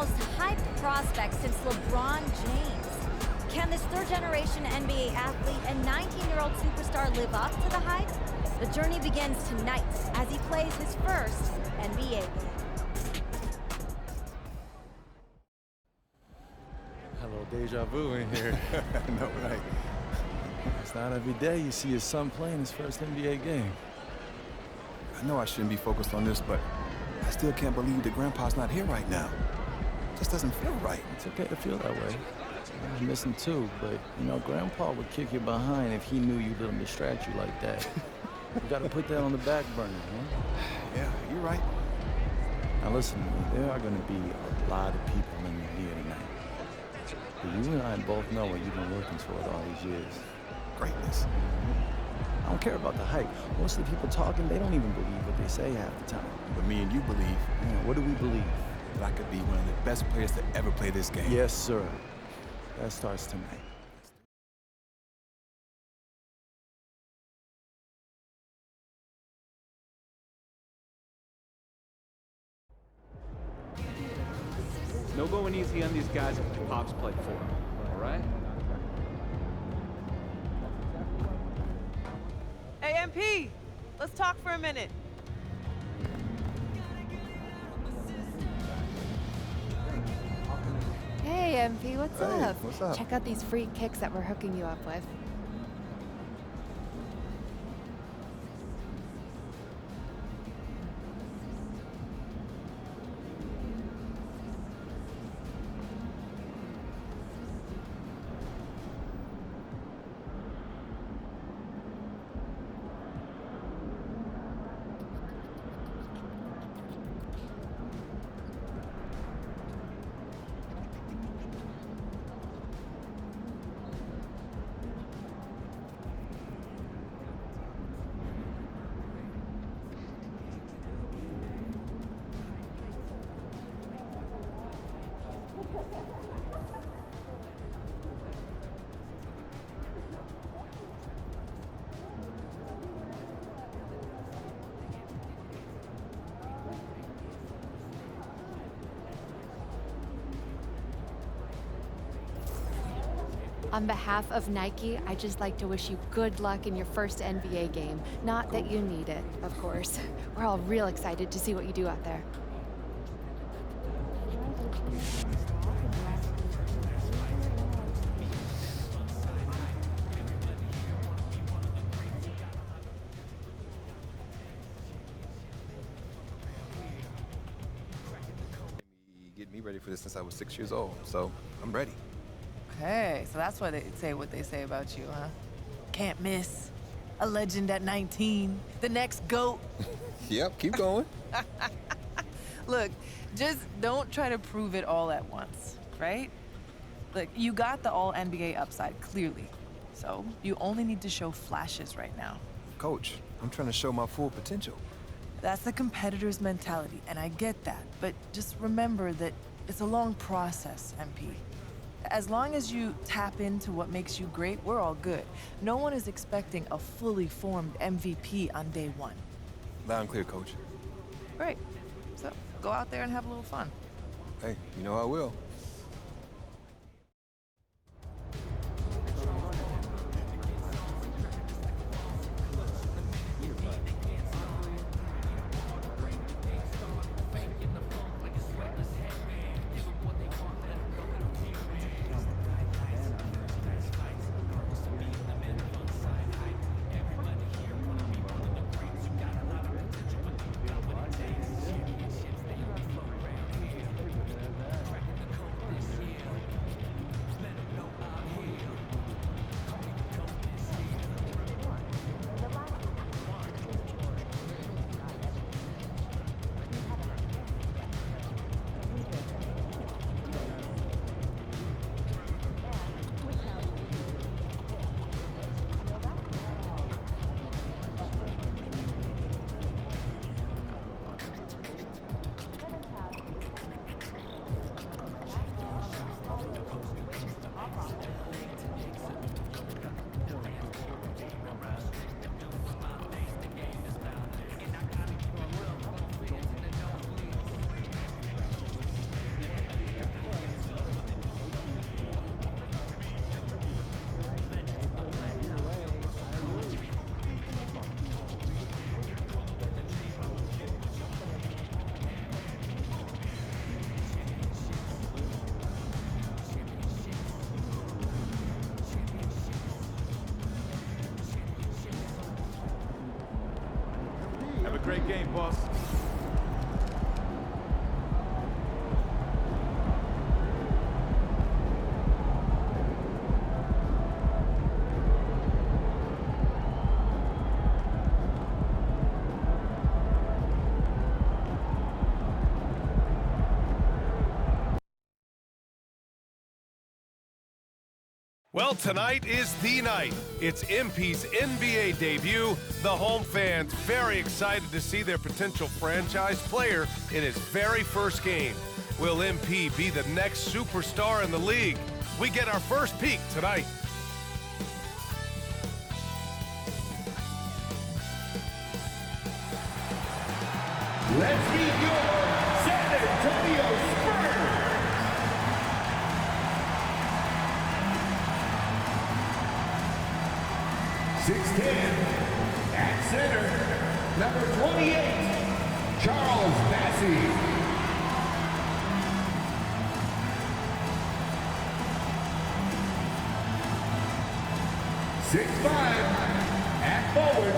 most hyped prospect since LeBron James. Can this third-generation NBA athlete and 19-year-old superstar live up to the hype? The journey begins tonight as he plays his first NBA game. Hello, deja vu in here. No, right. It's not every day you see your son playing his first NBA game. I know I shouldn't be focused on this, but I still can't believe that Grandpa's not here right now. Just doesn't feel right. It's okay to feel that way. I miss him too, but you know, Grandpa would kick you behind if he knew you let him distract you like that. You gotta put that on the back burner, man. Yeah, you're right. Now listen to me, there are gonna be a lot of people in here tonight. But you and I both know what you've been working toward all these years. Greatness. I don't care about the hype. Most of the people talking, they don't even believe what they say half the time. But me and you believe Yeah, what do we believe? that I could be one of the best players to ever play this game. Yes, sir. That starts tonight. No going easy on these guys if the Pops play for them, all right? Hey, MP, let's talk for a minute. Hey, MP, what's Hey, up? what's up? Check out these free kicks that we're hooking you up with. On behalf of Nike, I'd just like to wish you good luck in your first NBA game. Not that you need it, of course. We're all real excited to see what you do out there. Get me ready for this since I was 6 years old, so I'm ready. Okay, so that's why they say what they say about you, huh? Can't miss. A legend at 19. The next GOAT. Yep, keep going. Look, just don't try to prove it all at once, right? Look, you got the all-NBA upside, clearly. So you only need to show flashes right now. Coach, I'm trying to show my full potential. That's the competitor's mentality, and I get that. But just remember that it's a long process, MP. As long as you tap into what makes you great, we're all good. No one is expecting a fully formed MVP on day one. Loud and clear, Coach. Great. So go out there and have a little fun. Hey, you know I will. your game, boss. Well, tonight is the night. It's MP's NBA debut. The home fans very excited to see their potential franchise player in his very first game. Will MP be the next superstar in the league? We get our first peek tonight. Let's meet your San Antonio Spurs. At center, number 28, Charles Bassey. At forward,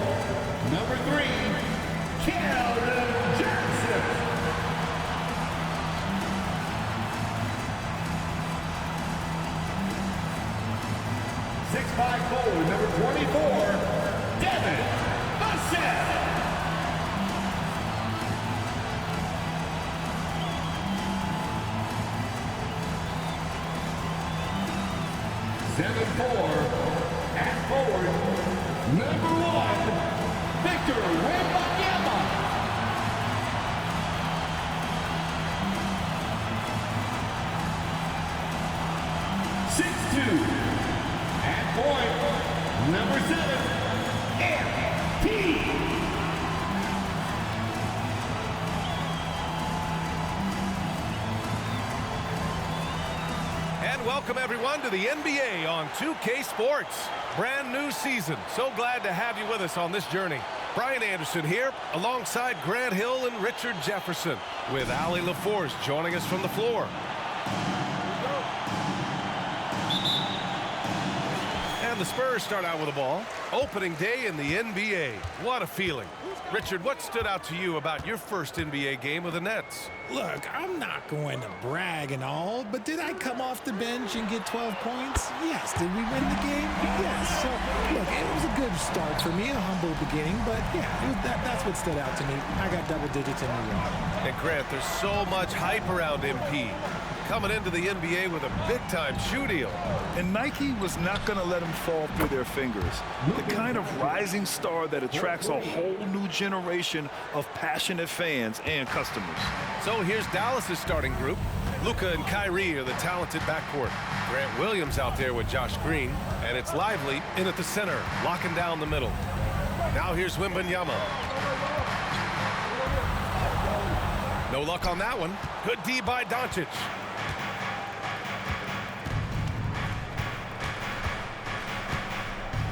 number 3, Keldon Johnson. 6'5" forward, number 24, Devin Vassell. 7'4", at forward, number 1, Victor Wembanyama. 6'2", at point, number 7, MP. And welcome everyone to the NBA on 2K Sports. Brand new season. So glad to have you with us on this journey. Brian Anderson here alongside Grant Hill and Richard Jefferson, with Allie LaForce joining us from the floor. And the Spurs start out with the ball. Opening day in the NBA. What a feeling. Richard, what stood out to you about your first NBA game with the Nets? Look, I'm not going to brag and all, but did I come off the bench and get 12 points? Yes. Did we win the game? Yes. So, look, it was a good start for me, a humble beginning, but yeah, that's what stood out to me. I got double digits in New York. And Grant, there's so much hype around MP. Coming into the NBA with a big-time shoe deal. And Nike was not going to let him fall through their fingers. The kind of rising star that attracts a whole new generation of passionate fans and customers. So here's Dallas's starting group. Luka and Kyrie are the talented backcourt. Grant Williams out there with Josh Green. And it's Lively in at the center, locking down the middle. Now here's Wembanyama. No luck on that one. Good D by Doncic.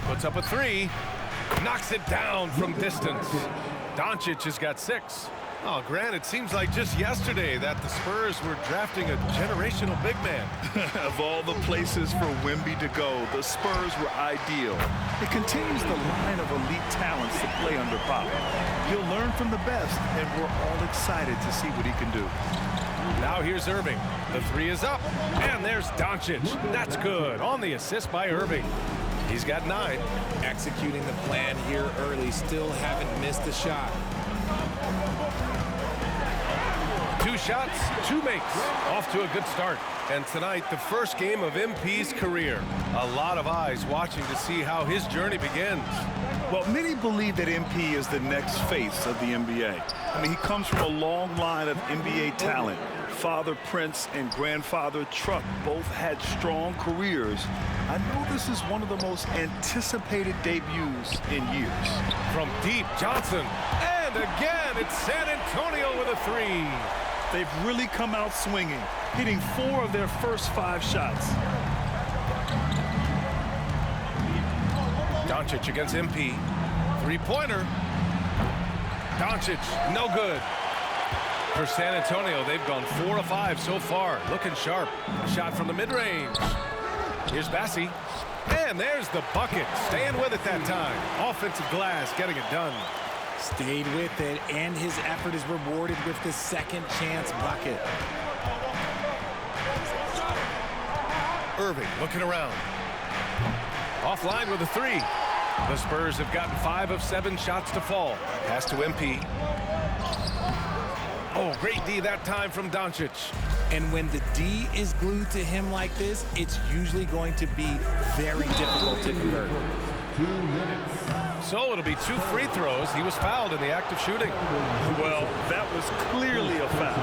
Puts up a three, knocks it down from distance. Doncic has got 6. Oh, Grant, it seems like just yesterday that the Spurs were drafting a generational big man. Of all the places for Wemby to go, the Spurs were ideal. It continues the line of elite talents to play under Pop. He'll learn from the best, and we're all excited to see what he can do. Now here's Irving. The 3 is up, and there's Doncic. That's good on the assist by Irving. He's got 9. Executing the plan here early. Still haven't missed a shot. 2 shots, 2 makes. Off to a good start. And tonight, the first game of MP's career. A lot of eyes watching to see how his journey begins. Well, many believe that MP is the next face of the NBA. I mean, he comes from a long line of NBA talent. Father Prince and grandfather Truck both had strong careers. I know this is one of the most anticipated debuts in years. From deep, Johnson. And again, it's San Antonio with a 3. They've really come out swinging, hitting 4 of their first 5 shots. Doncic against MP. 3-pointer. Doncic, no good. For San Antonio, they've gone 4 of 5 so far. Looking sharp. A shot from the mid-range. Here's Bassey. And there's the bucket. Staying with it that time. Offensive glass, getting it done. Stayed with it, and his effort is rewarded with the second chance bucket. Irving looking around. Offline with a three. The Spurs have gotten 5 of 7 shots to fall. Pass to MP. Oh, great D that time from Doncic. And when the D is glued to him like this, it's usually going to be very difficult to convert. So it'll be 2 free throws. He was fouled in the act of shooting. Well, that was clearly a foul.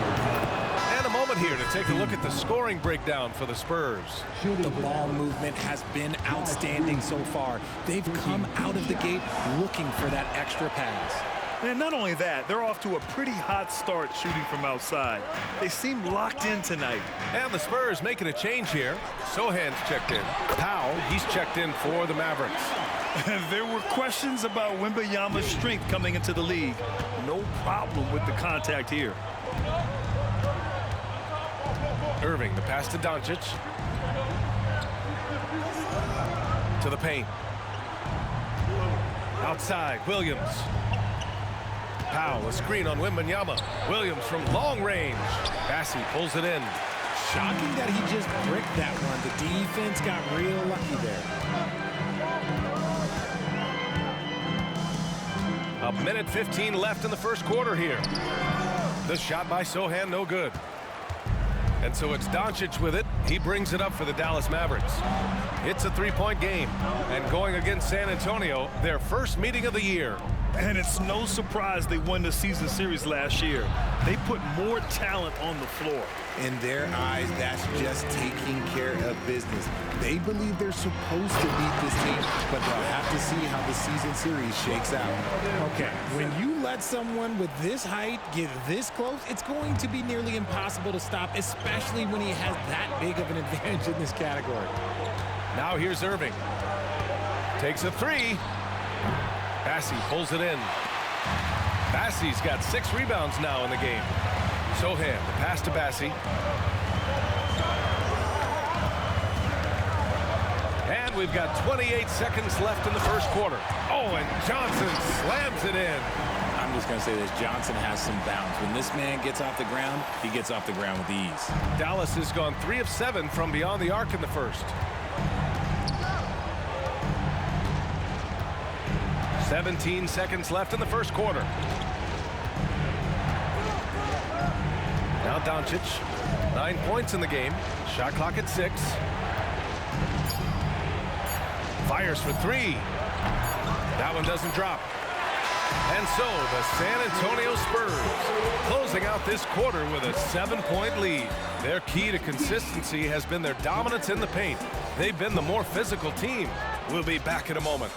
And a moment here to take a look at the scoring breakdown for the Spurs. The ball movement has been outstanding so far. They've come out of the gate looking for that extra pass. And not only that, they're off to a pretty hot start shooting from outside. They seem locked in tonight. And the Spurs making a change here. Sohan's checked in. Powell, he's checked in for the Mavericks. There were questions about Wembanyama's strength coming into the league. No problem with the contact here. Irving, the pass to Doncic. To the paint. Outside, Williams. Powell, a screen on Wembanyama. Williams from long range. Bassey pulls it in. Shocking that he just bricked that one. The defense got real lucky there. A minute 15 left in the first quarter here. The shot by Sohan, no good. And so it's Doncic with it. He brings it up for the Dallas Mavericks. It's a 3-point game. And going against San Antonio, their first meeting of the year. And it's no surprise they won the season series last year. They put more talent on the floor. In their eyes, that's just taking care of business. They believe they're supposed to beat this team, but they'll have to see how the season series shakes out. Okay, when you let someone with this height get this close, it's going to be nearly impossible to stop, especially when he has that big of an advantage in this category. Now here's Irving. Takes a three. Bassey pulls it in. Bassey's got 6 rebounds now in the game. Sohan, the pass to Bassey. And we've got 28 seconds left in the first quarter. Oh, and Johnson slams it in. I'm just going to say this. Johnson has some bounce. When this man gets off the ground, he gets off the ground with ease. Dallas has gone 3 of 7 from beyond the arc in the first. 17 seconds left in the first quarter. Now Doncic, 9 points in the game. Shot clock at 6. Fires for 3. That one doesn't drop. And so the San Antonio Spurs closing out this quarter with a 7-point lead. Their key to consistency has been their dominance in the paint. They've been the more physical team. We'll be back in a moment.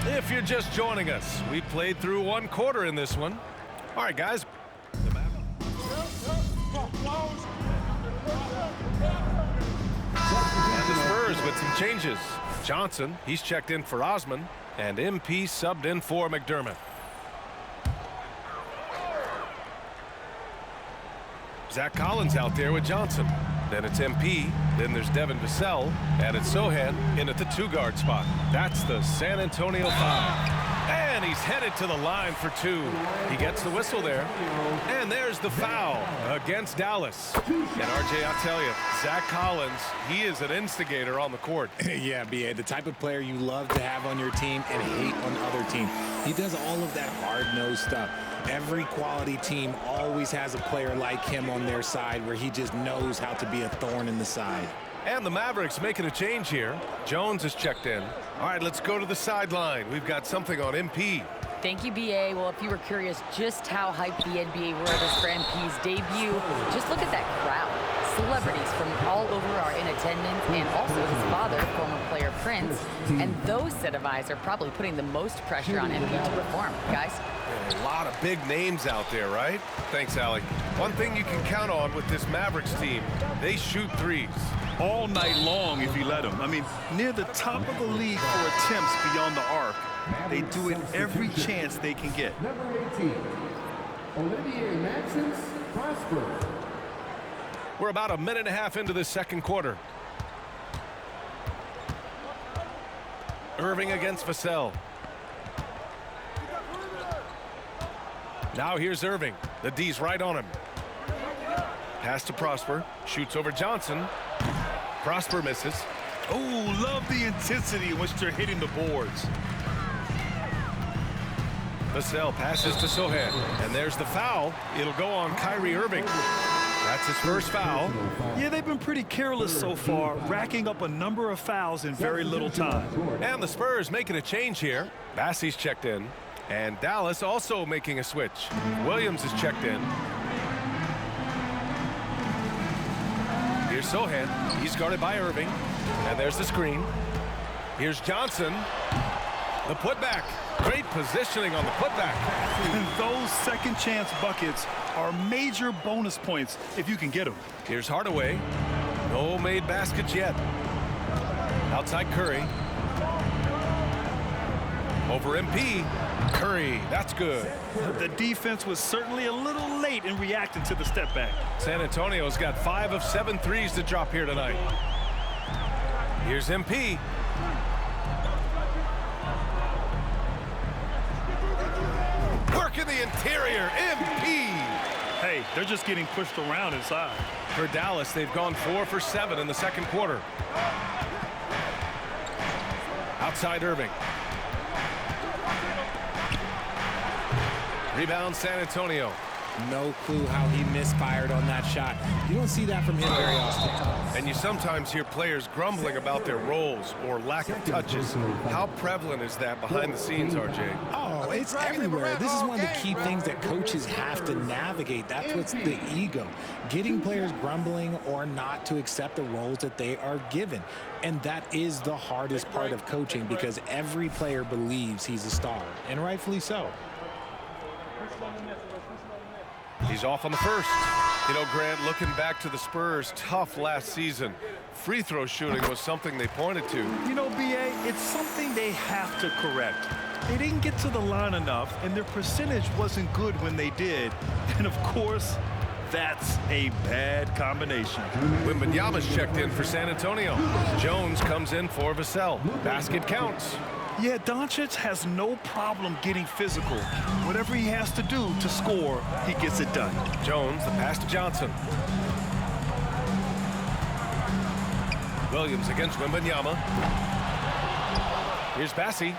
If you're just joining us, we played through 1 quarter in this one. All right, guys. And the Spurs with some changes. Johnson, he's checked in for Osman, and MP subbed in for McDermott. Zach Collins out there with Johnson. Then it's MP. Then there's Devin Vassell. And it's Sohan in at the 2-guard spot. That's the San Antonio 5. And he's headed to the line for 2. He gets the whistle there. And there's the foul against Dallas. And RJ, I'll tell you, Zach Collins, he is an instigator on the court. Yeah, B.A., the type of player you love to have on your team and hate on other teams. He does all of that hard-nosed stuff. Every quality team always has a player like him on their side where he just knows how to be a thorn in the side. And the Mavericks making a change here. Jones is checked in. All right, let's go to the sideline. We've got something on MP. Thank you, BA. Well, if you were curious just how hyped the NBA were for MP's debut, just look at that crowd. Celebrities from all over are in attendance, and also his father, former player Prince. And those set of eyes are probably putting the most pressure on MP to perform. Guys? A lot of big names out there, right? Thanks, Allie. One thing you can count on with this Mavericks team, they shoot threes. All night long if you let them. I mean, near the top of the league for attempts beyond the arc. They do it every chance they can get. Number 18, Olivier Maxence Prosper. We're about a minute and a half into the second quarter. Irving against Vassell. Now here's Irving. The D's right on him. Pass to Prosper. Shoots over Johnson. Prosper misses. Oh, love the intensity in which they're hitting the boards. Vassell passes to Sohan. And there's the foul. It'll go on Kyrie Irving. That's his first foul. Yeah, they've been pretty careless so far, racking up a number of fouls in very little time. And the Spurs making a change here. Bassey's checked in. And Dallas also making a switch. Williams is checked in. Here's Sohan. He's guarded by Irving. And there's the screen. Here's Johnson. The putback. Great positioning on the putback. And those second chance buckets are major bonus points if you can get them. Here's Hardaway. No made baskets yet. Outside Curry. Over MP. Curry, that's good. The defense was certainly a little late in reacting to the step back. San Antonio's got 5 of 7 threes to drop here tonight. Here's MP. Work in the interior, MP. Hey, they're just getting pushed around inside. For Dallas, they've gone 4 for 7 in the second quarter. Outside Irving. Rebound San Antonio. No clue how he misfired on that shot. You don't see that from him very often. And you sometimes hear players grumbling about their roles or lack of touches. How prevalent is that behind the scenes, RJ? Oh, it's everywhere. This is one of the key things that coaches have to navigate. That's what's the ego. Getting players grumbling or not to accept the roles that they are given. And that is the hardest part of coaching because every player believes he's a star, and rightfully so. He's off on the first. You know, Grant, looking back to the Spurs' tough last season, free throw shooting was something they pointed to. You know, BA, it's something they have to correct. They didn't get to the line enough, and their percentage wasn't good when they did. And, of course, that's a bad combination. Wembanyama's checked in for San Antonio. Jones comes in for Vassell. Basket counts. Yeah, Doncic has no problem getting physical. Whatever he has to do to score, he gets it done. Jones, the pass to Johnson. Williams against Wembanyama. Here's Bassey.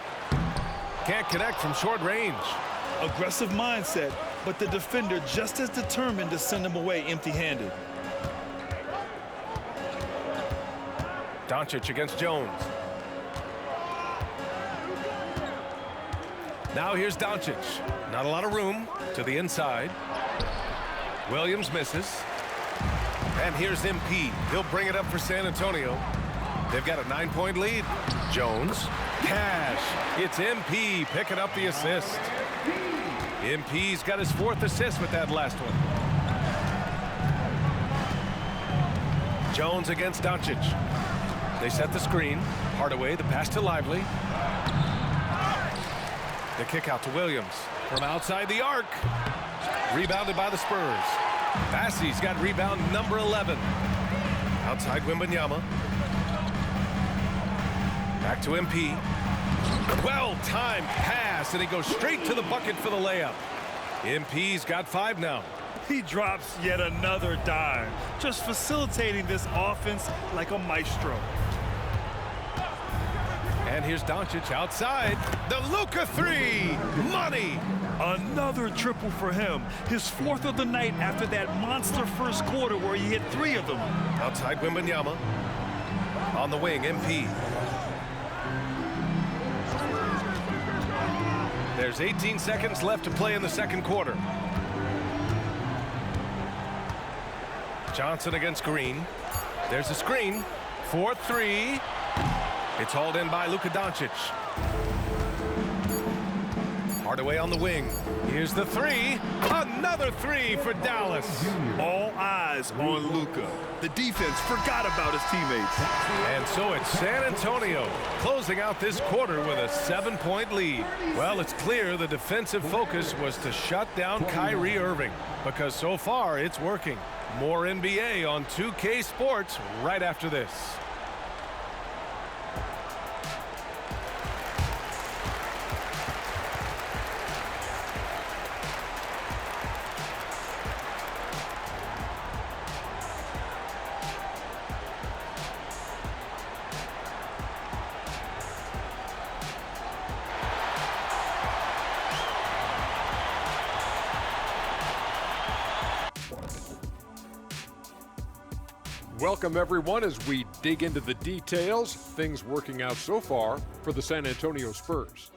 Can't connect from short range. Aggressive mindset, but the defender just as determined to send him away empty-handed. Doncic against Jones. Now here's Doncic. Not a lot of room to the inside. Williams misses. And here's MP. He'll bring it up for San Antonio. They've got a 9-point lead. Jones. Cash. It's MP picking up the assist. MP's got his 4th assist with that last one. Jones against Doncic. They set the screen. Hardaway, the pass to Lively. The kick out to Williams from outside the arc. Rebounded by the Spurs. Bassey's got rebound number 11. Outside Wembanyama. Back to MP. Well-timed pass, and he goes straight to the bucket for the layup. MP's got 5 now. He drops yet another dime, just facilitating this offense like a maestro. And here's Doncic outside. The Luka 3. Money. Another triple for him. His 4th of the night after that monster first quarter where he hit 3 of them. Outside Wembanyama. On the wing, MP. There's 18 seconds left to play in the second quarter. Johnson against Green. There's a screen. 4-3. It's hauled in by Luka Doncic. Hardaway on the wing. Here's the three. Another three for Dallas. All eyes on Luka. The defense forgot about his teammates. And so it's San Antonio closing out this quarter with a 7-point lead. Well, it's clear the defensive focus was to shut down Kyrie Irving, because so far it's working. More NBA on 2K Sports right after this. Welcome, everyone, as we dig into the details. Things working out so far for the San Antonio Spurs.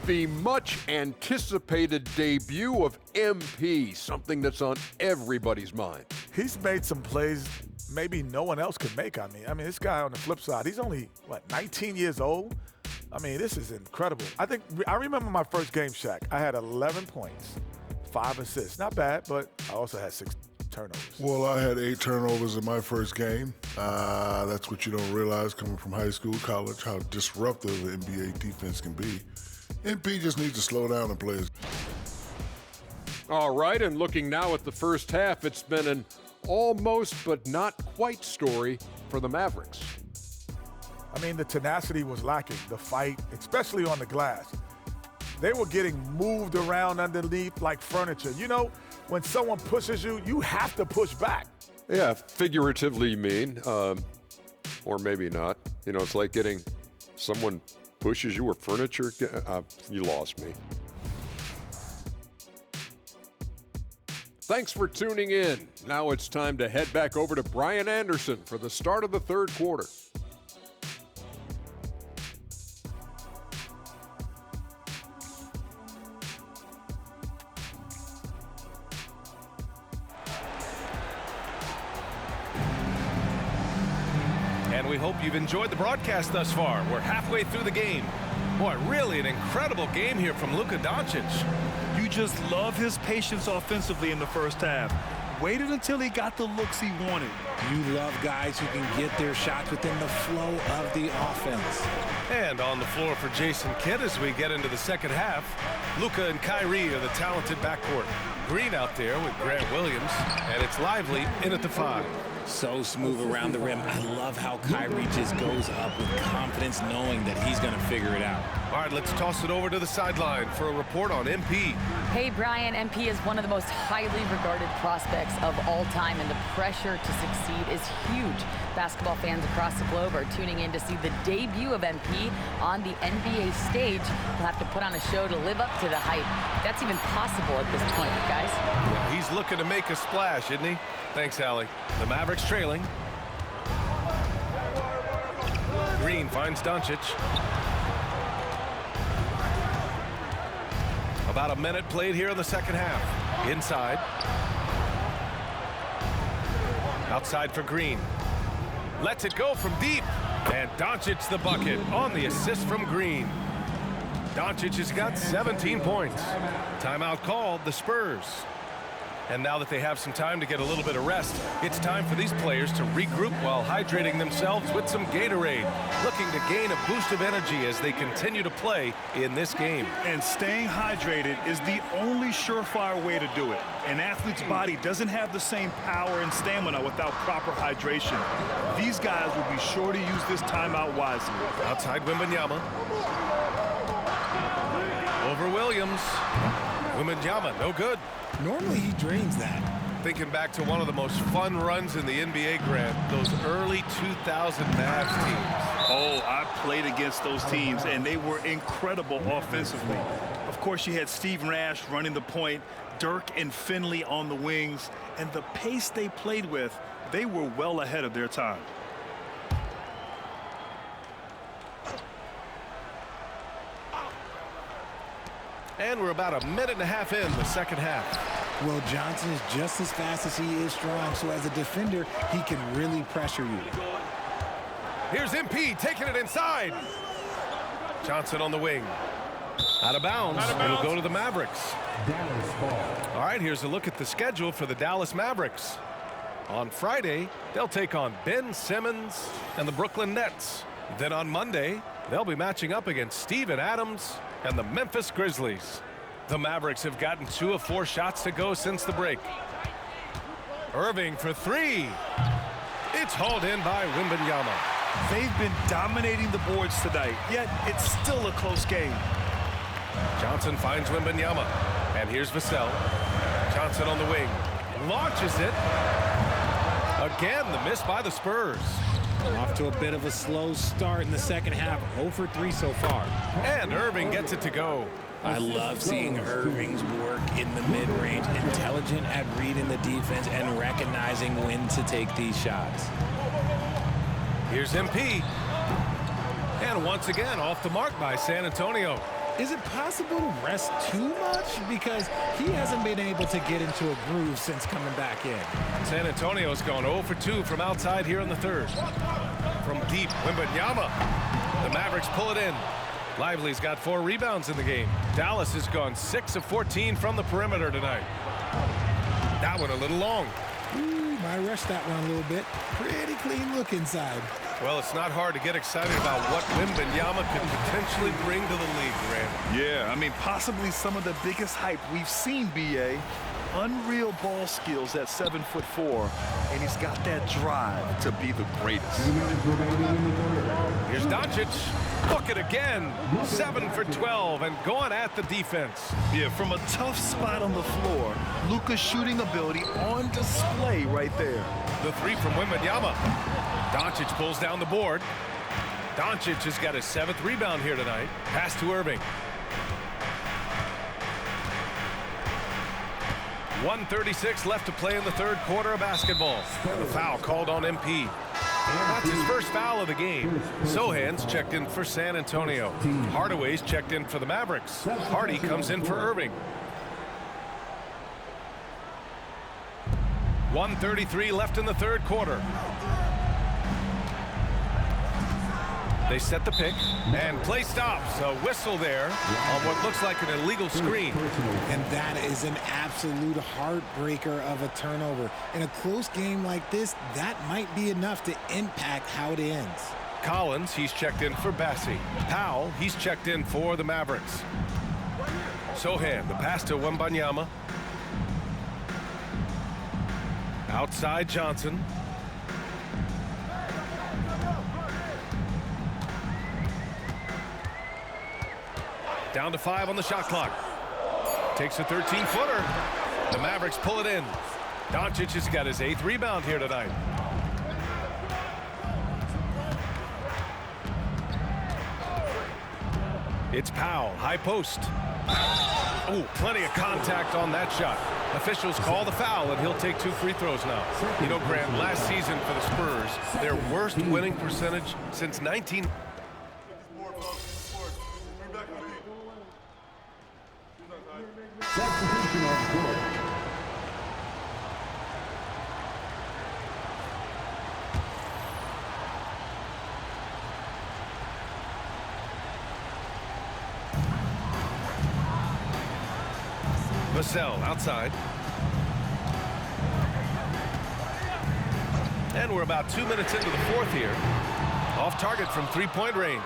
The much-anticipated debut of MP, something that's on everybody's mind. He's made some plays maybe no one else could make. I mean, this guy on the flip side, he's only, 19 years old? I mean, this is incredible. I remember my first game, Shaq. I had 11 points, 5 assists. Not bad, but I also had 6 turnovers. Well, I had 8 turnovers in my first game. That's what you don't realize coming from high school, college, how disruptive the NBA defense can be. MP just needs to slow down and play. All right, and looking now at the first half, it's been an almost but not quite story for the Mavericks. I mean, the tenacity was lacking, the fight, especially on the glass. They were getting moved around underneath like furniture. You know, when someone pushes you, you have to push back. Yeah, figuratively you mean, or maybe not. You know, it's like getting someone pushes you or furniture. You lost me. Thanks for tuning in. Now it's time to head back over to Brian Anderson for the start of the third quarter. And we hope you've enjoyed the broadcast thus far. We're halfway through the game. Boy, really an incredible game here from Luka Doncic. You just love his patience offensively in the first half. Waited until he got the looks he wanted. You love guys who can get their shots within the flow of the offense. And on the floor for Jason Kidd as we get into the second half, Luka and Kyrie are the talented backcourt. Green out there with Grant Williams, and it's Lively in at the 5. So smooth around the rim. I love how Kyrie just goes up with confidence, knowing that he's going to figure it out. All right, let's toss it over to the sideline for a report on MP. Hey, Brian, MP is one of the most highly regarded prospects of all time, and the pressure to succeed is huge. Basketball fans across the globe are tuning in to see the debut of MP on the NBA stage. He'll have to put on a show to live up to the hype. That's even possible at this point, guys. Well, he's looking to make a splash, isn't he? Thanks, Allie. The Mavericks trailing. Green finds Doncic. About a minute played here in the second half. Inside. Outside for Green. Lets it go from deep. And Doncic the bucket on the assist from Green. Doncic has got 17 points. Timeout called, the Spurs. And now that they have some time to get a little bit of rest, it's time for these players to regroup while hydrating themselves with some Gatorade, looking to gain a boost of energy as they continue to play in this game. And staying hydrated is the only surefire way to do it. An athlete's body doesn't have the same power and stamina without proper hydration. These guys will be sure to use this timeout wisely. Outside Wembanyama. Over Williams. Wembanyama, no good. Normally he drains that. Thinking back to one of the most fun runs in the NBA, Grant, those early 2000 Mavs teams. Oh, I played against those teams, and they were incredible offensively. Of course, you had Steve Nash running the point, Dirk and Finley on the wings, and the pace they played with, they were well ahead of their time. And we're about a minute and a half in the second half. Well, Johnson is just as fast as he is strong, so as a defender, he can really pressure you. Here's MP taking it inside. Johnson on the wing. Out of bounds. It'll go to the Mavericks. All right, here's a look at the schedule for the Dallas Mavericks. On Friday, they'll take on Ben Simmons and the Brooklyn Nets. Then on Monday, they'll be matching up against Steven Adams and the Memphis Grizzlies. The Mavericks have gotten 2 of 4 shots to go since the break. Irving for 3. It's hauled in by Wembanyama. They've been dominating the boards tonight, yet it's still a close game. Johnson finds Wembanyama. And here's Vassell. Johnson on the wing. Launches it. Again, the miss by the Spurs. Off to a bit of a slow start in the second half. 0 for 3 so far. And Irving gets it to go. I love seeing Irving's work in the mid-range, intelligent at reading the defense and recognizing when to take these shots. Here's MP. And once again, off the mark by San Antonio. Is it possible to rest too much? Because he hasn't been able to get into a groove since coming back in. San Antonio's gone 0 for 2 from outside here in the third. From deep, Wembanyama. The Mavericks pull it in. Lively's got 4 rebounds in the game. Dallas has gone 6 of 14 from the perimeter tonight. That one a little long. Ooh, might rush that one a little bit. Pretty clean look inside. Well, it's not hard to get excited about what Wembanyama could potentially bring to the league, Grant. Yeah, I mean, possibly some of the biggest hype we've seen, B.A. Unreal ball skills at 7'4", and he's got that drive to be the greatest. Here's Doncic. Look it again. 7 for 12 and going at the defense. Yeah, from a tough spot on the floor, Luka's shooting ability on display right there. The 3 from Wembanyama. Doncic pulls down the board. Doncic has got his 7th rebound here tonight. Pass to Irving. 1:36 left to play in the third quarter of basketball. And the foul called on MP. That's his first foul of the game. Sohan's checked in for San Antonio. Hardaway's checked in for the Mavericks. Hardy comes in for Irving. 1:33 left in the third quarter. They set the pick, and play stops. A whistle there on what looks like an illegal screen. And that is an absolute heartbreaker of a turnover. In a close game like this, that might be enough to impact how it ends. Collins, he's checked in for Bassi. Powell, he's checked in for the Mavericks. Sohan, the pass to Wembanyama. Outside Johnson. Down to 5 on the shot clock. Takes a 13-footer. The Mavericks pull it in. Doncic has got his 8th rebound here tonight. It's Powell, high post. Oh, plenty of contact on that shot. Officials call the foul, and he'll take 2 free throws now. You know, Grant, last season for the Spurs, their worst winning percentage since 19... Vassell outside. And we're about 2 minutes into the fourth here. Off target from 3-point range.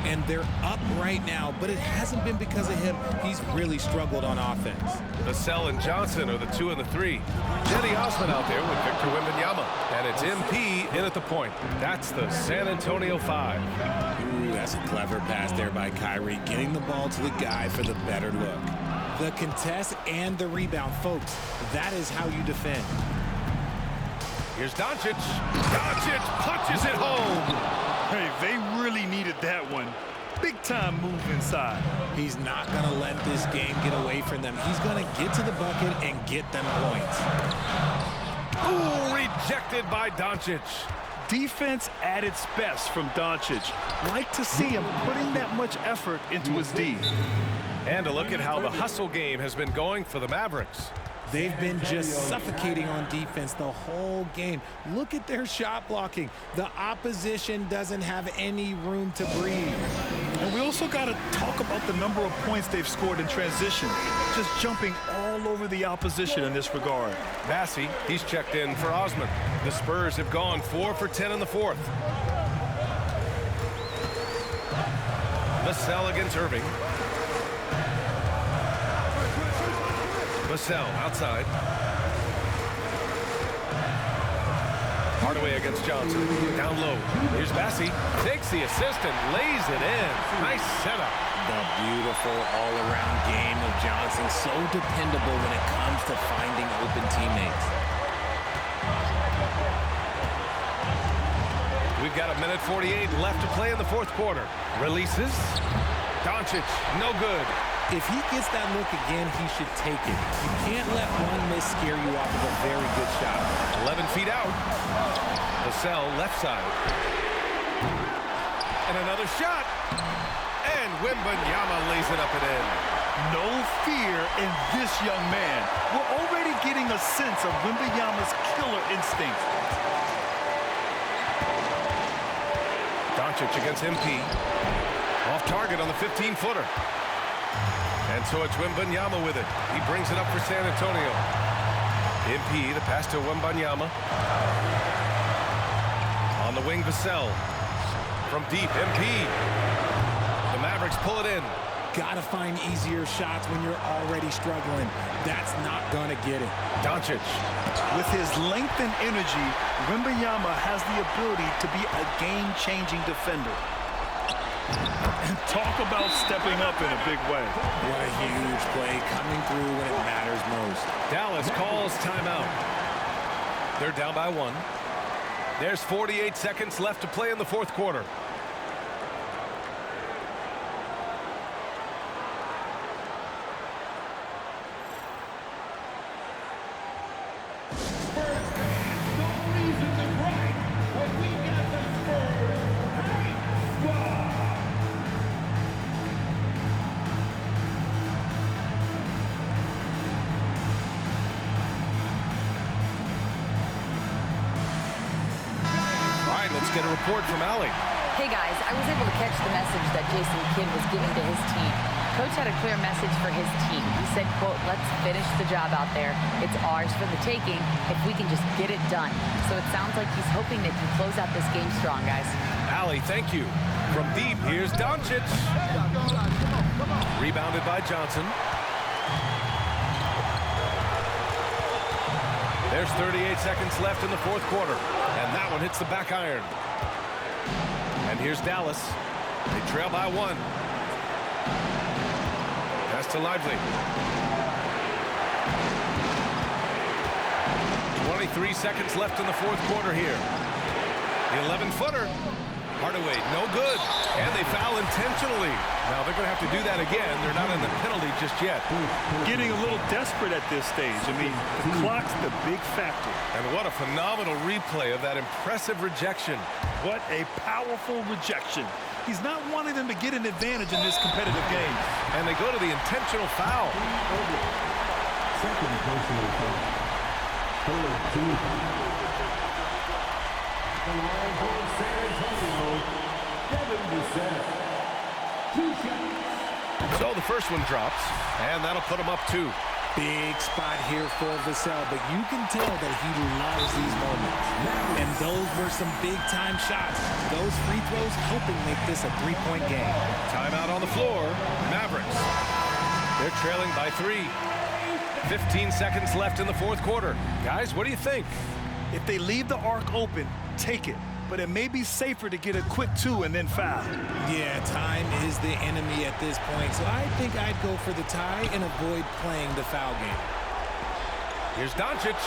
And they're up right now, but it hasn't been because of him. He's really struggled on offense. Vassell and Johnson are the 2 and the 3. Jenny Osman out there with Victor Wembanyama. And it's MP in at the point. That's the San Antonio 5. Ooh, that's a clever pass there by Kyrie, getting the ball to the guy for the better look. The contest and the rebound, folks. That is how you defend. Here's Doncic. Doncic punches it home. Hey, they really needed that one. Big time move inside. He's not going to let this game get away from them. He's going to get to the bucket and get them points. Ooh, rejected by Doncic. Defense at its best from Doncic. Like to see him putting that much effort into his D. And a look at how the hustle game has been going for the Mavericks. They've been just suffocating on defense the whole game. Look at their shot blocking. The opposition doesn't have any room to breathe. And we also got to talk about the number of points they've scored in transition. Just jumping all over the opposition in this regard. Massey, he's checked in for Osman. The Spurs have gone 4 for 10 in the fourth. Vassell against Irving. Vassell outside. Hardaway against Johnson. Down low. Here's Massey. Takes the assist and lays it in. Nice setup. The beautiful all-around game of Johnson. So dependable when it comes to finding open teammates. We've got 1:48 left to play in the fourth quarter. Releases. Doncic, no good. If he gets that look again, he should take it. You can't let one miss scare you off of a very good shot. 11 feet out. Vassell left side. And another shot. And Wembanyama lays it up and in. No fear in this young man. We're already getting a sense of Wembanyama's killer instinct. Doncic against MP. Off target on the 15-footer. And so it's Wembanyama with it. He brings it up for San Antonio. MP, the pass to Wembanyama. On the wing, Vassell. From deep, MP. The Mavericks pull it in. Gotta find easier shots when you're already struggling. That's not gonna get it. Doncic. With his length and energy, Wembanyama has the ability to be a game-changing defender. And talk about stepping up in a big way. What a huge play coming through when it matters most. Dallas calls timeout. They're down by 1. There's 48 seconds left to play in the fourth quarter. Let's get a report from Allie. Hey guys, I was able to catch the message that Jason Kidd was giving to his team. Coach had a clear message for his team. He said, quote, let's finish the job out there. It's ours for the taking if we can just get it done. So it sounds like he's hoping they can close out this game strong, guys. Allie, thank you. From deep, here's Doncic. Rebounded by Johnson. There's 38 seconds left in the fourth quarter. And that one hits the back iron. And here's Dallas. They trail by 1. Pass to Lively. 23 seconds left in the fourth quarter here. The 11-footer. Hardaway, no good. And they foul intentionally. Now they're going to have to do that again. They're not in the penalty just yet. Getting a little desperate at this stage. I mean, the clock's the big factor. And what a phenomenal replay of that impressive rejection. What a powerful rejection. He's not wanting them to get an advantage in this competitive game. And they go to the intentional foul. Second personal foul. The line for San Antonio, Devin Vassell. 2 shots. So the first one drops, and that'll put him up 2. Big spot here for Vassell, but you can tell that he loves these moments. And those were some big-time shots. Those free throws helping make this a 3-point game. Timeout on the floor. Mavericks. They're trailing by 3. 15 seconds left in the fourth quarter. Guys, what do you think? If they leave the arc open, take it. But it may be safer to get a quick 2 and then foul. Yeah, time is the enemy at this point, so I think I'd go for the tie and avoid playing the foul game. Here's Doncic.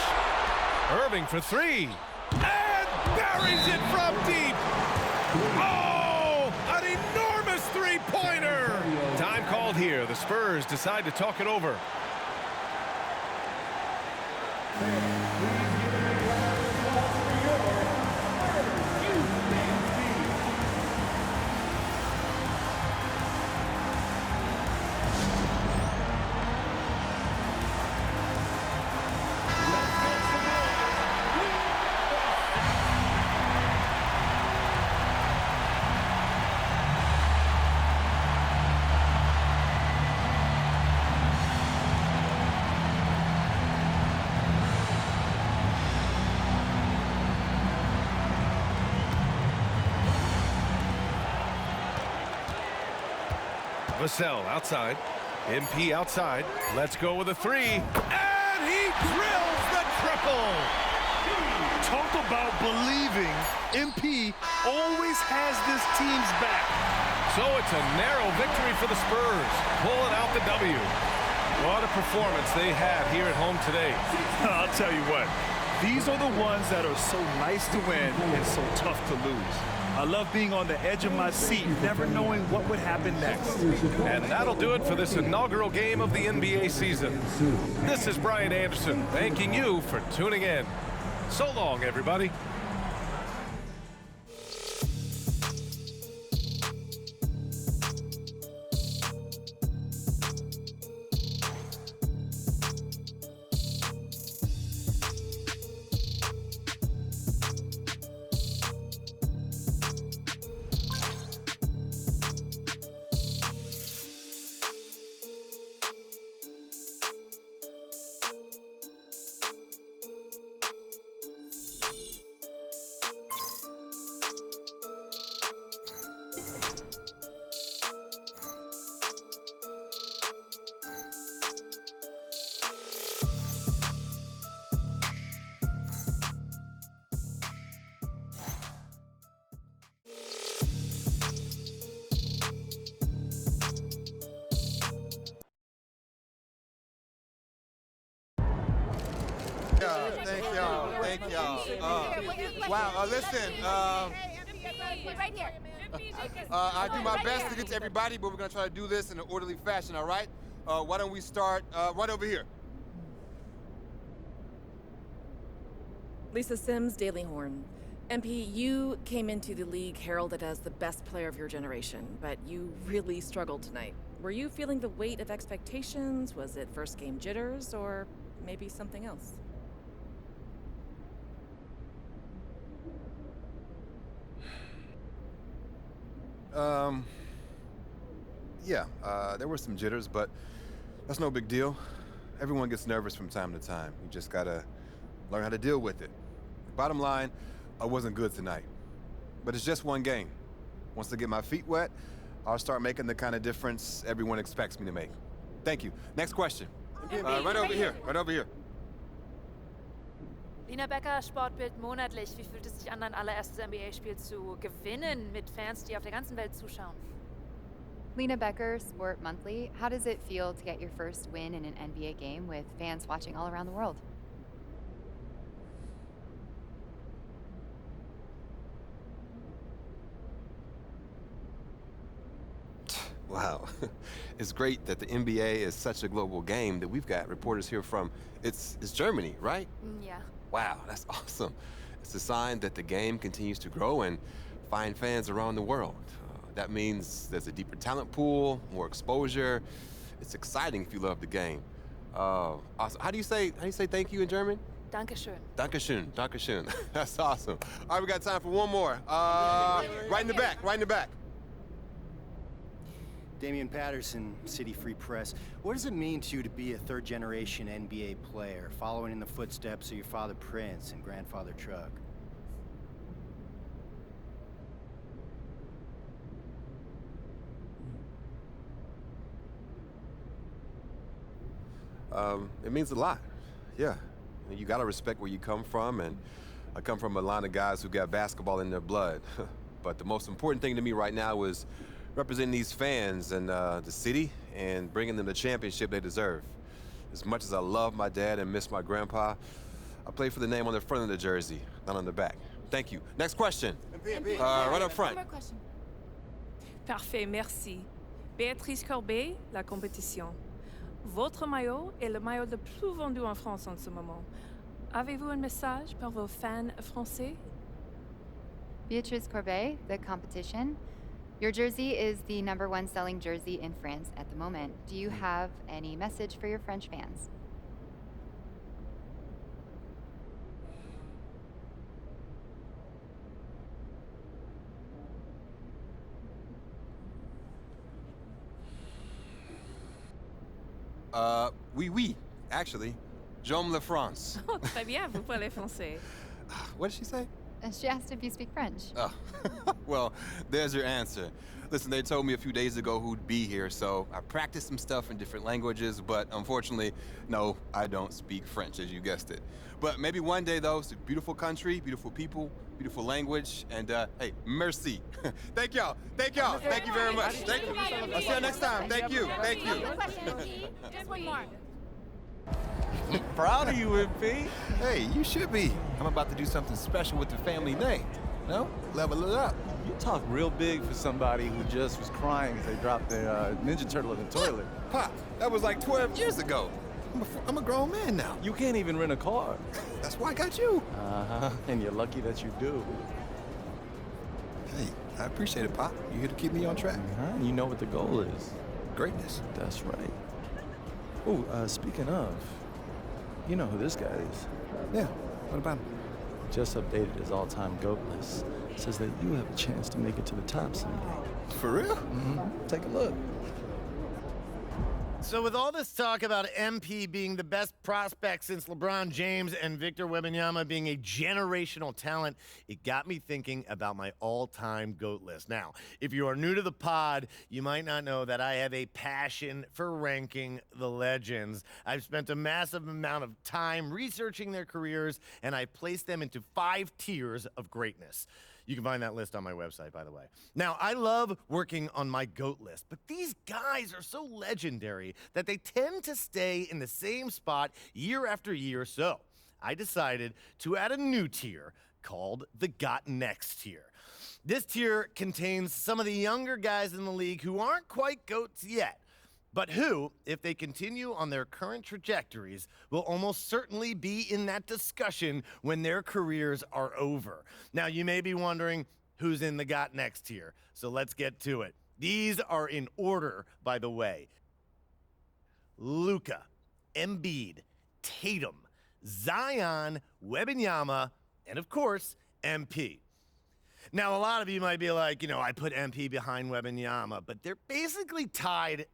Irving for 3. And buries it from deep. Oh, an enormous three-pointer. Time called here. The Spurs decide to talk it over. Vassell outside. MP outside. Let's go with a three. And he drills the triple. Talk about believing. MP always has this team's back. So it's a narrow victory for the Spurs, pulling out the W. What a performance they had here at home today. I'll tell you what, these are the ones that are so nice to win and so tough to lose. I love being on the edge of my seat, never knowing what would happen next. And that'll do it for this inaugural game of the NBA season. This is Brian Anderson, thanking you for tuning in. So long, everybody. Thank y'all. Thank y'all. Wow. Listen. Right here. I do my best to get to everybody, but we're gonna try to do this in an orderly fashion. All right? Why don't we start right over here? Lisa Sims, Daily Horn. MP, you came into the league heralded as the best player of your generation, but you really struggled tonight. Were you feeling the weight of expectations? Was it first game jitters, or maybe something else? Yeah, there were some jitters, but that's no big deal. Everyone gets nervous from time to time. You just gotta learn how to deal with it. Bottom line, I wasn't good tonight. But it's just one game. Once I get my feet wet, I'll start making the kind of difference everyone expects me to make. Thank you. Next question. Right over here. Right over here. Lina Becker, Sportbild monatlich. Wie fühlt es sich an, dein allererstes NBA-Spiel zu gewinnen mit Fans, die auf der ganzen Welt zuschauen? Lena Becker, Sport Monthly. How does it feel to get your first win in an NBA game with fans watching all around the world? Wow. It's great that the NBA is such a global game that we've got reporters here from, it's Germany, right? Yeah. Wow, that's awesome. It's a sign that the game continues to grow and find fans around the world. That means there's a deeper talent pool, more exposure. It's exciting if you love the game. Awesome. How do you say thank you in German? Dankeschön. Dankeschön, Dankeschön. That's awesome. All right, we got time for one more. Right in the back, right in the back. Damian Patterson, City Free Press. What does it mean to you to be a third-generation NBA player, following in the footsteps of your father Prince and grandfather Truck? It means a lot. Yeah. You gotta respect where you come from, and I come from a line of guys who got basketball in their blood. But the most important thing to me right now is representing these fans and the city and bringing them the championship they deserve. As much as I love my dad and miss my grandpa, I play for the name on the front of the jersey, not on the back. Thank you. Next question. Right up front. One more question. Parfait, merci. Béatrice Corbet, La Compétition. Votre maillot est le maillot le plus vendu en France en ce moment. Avez-vous un message pour vos fans français? Beatrice Corbet, The Competition. Your jersey is the #1 selling jersey in France at the moment. Do you have any message for your French fans? Oui, actually. J'aime la France. Oh, très bien, vous parlez français. What did she say? She asked if you speak French. Oh, well, there's your answer. Listen, they told me a few days ago who'd be here, so I practiced some stuff in different languages, but unfortunately, no, I don't speak French, as you guessed it. But maybe one day, though. It's a beautiful country, beautiful people, beautiful language, and hey, merci. Thank y'all. Thank y'all. Thank you very much. Thank you. I'll see you next time. Thank you. Thank you. Just one more. Proud of you, MP. Hey, you should be. I'm about to do something special with the family name. No? Level it up. You talk real big for somebody who just was crying as they dropped their Ninja Turtle in the toilet. Pop, that was like 12 years ago. I'm a grown man now. You can't even rent a car. That's why I got you. Uh-huh, and you're lucky that you do. Hey, I appreciate it, Pop. You here to keep me on track. You know what the goal is. Greatness. That's right. Oh, speaking of, you know who this guy is. Yeah, what about him? Just updated his all-time GOAT list. Says that you have a chance to make it to the top someday. For real? Mm-hmm. Take a look. So with all this talk about MP being the best prospect since LeBron James and Victor Wembanyama being a generational talent, it got me thinking about my all-time GOAT list. Now, if you are new to the pod, you might not know that I have a passion for ranking the legends. I've spent a massive amount of time researching their careers, and I placed them into 5 tiers of greatness. You can find that list on my website, by the way. Now, I love working on my GOAT list, but these guys are so legendary that they tend to stay in the same spot year after year. So I decided to add a new tier called the Got Next tier. This tier contains some of the younger guys in the league who aren't quite GOATs yet, but who, if they continue on their current trajectories, will almost certainly be in that discussion when their careers are over. Now, you may be wondering who's in the Got Next tier, so let's get to it. These are in order, by the way. Luka, Embiid, Tatum, Zion, Wembanyama, and of course, MP. Now, a lot of you might be like, I put MP behind Wembanyama, but they're basically tied,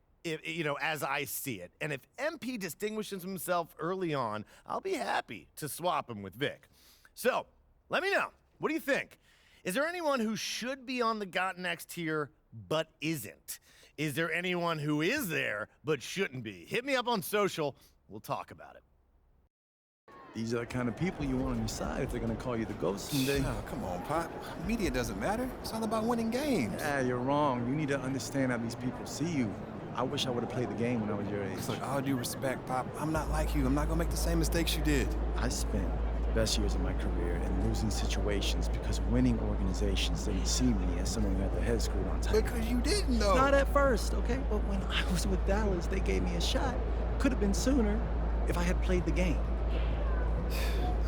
as I see it. And if MP distinguishes himself early on, I'll be happy to swap him with Vic. So, let me know. What do you think? Is there anyone who should be on the Got Next tier but isn't? Is there anyone who is there but shouldn't be? Hit me up on social. We'll talk about it. These are the kind of people you want on your side if they're going to call you the GOAT someday. Oh, come on, Pop. Media doesn't matter. It's all about winning games. Yeah, you're wrong. You need to understand how these people see you. I wish I would have played the game when I was your age. Look, all due respect, Pop, I'm not like you. I'm not going to make the same mistakes you did. I spent the best years of my career in losing situations because winning organizations didn't see me as someone who had their head screwed on tight. Because you didn't, though. Not at first, okay? But when I was with Dallas, they gave me a shot. Could have been sooner if I had played the game.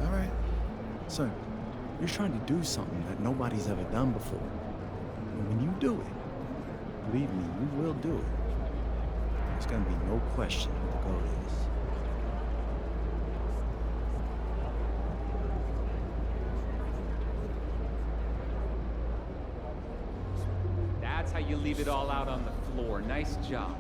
All right. Son, you're trying to do something that nobody's ever done before. And when you do it, believe me, you will do it. There's gonna be no question who the GOAT is. That's how you leave it all out on the floor. Nice job.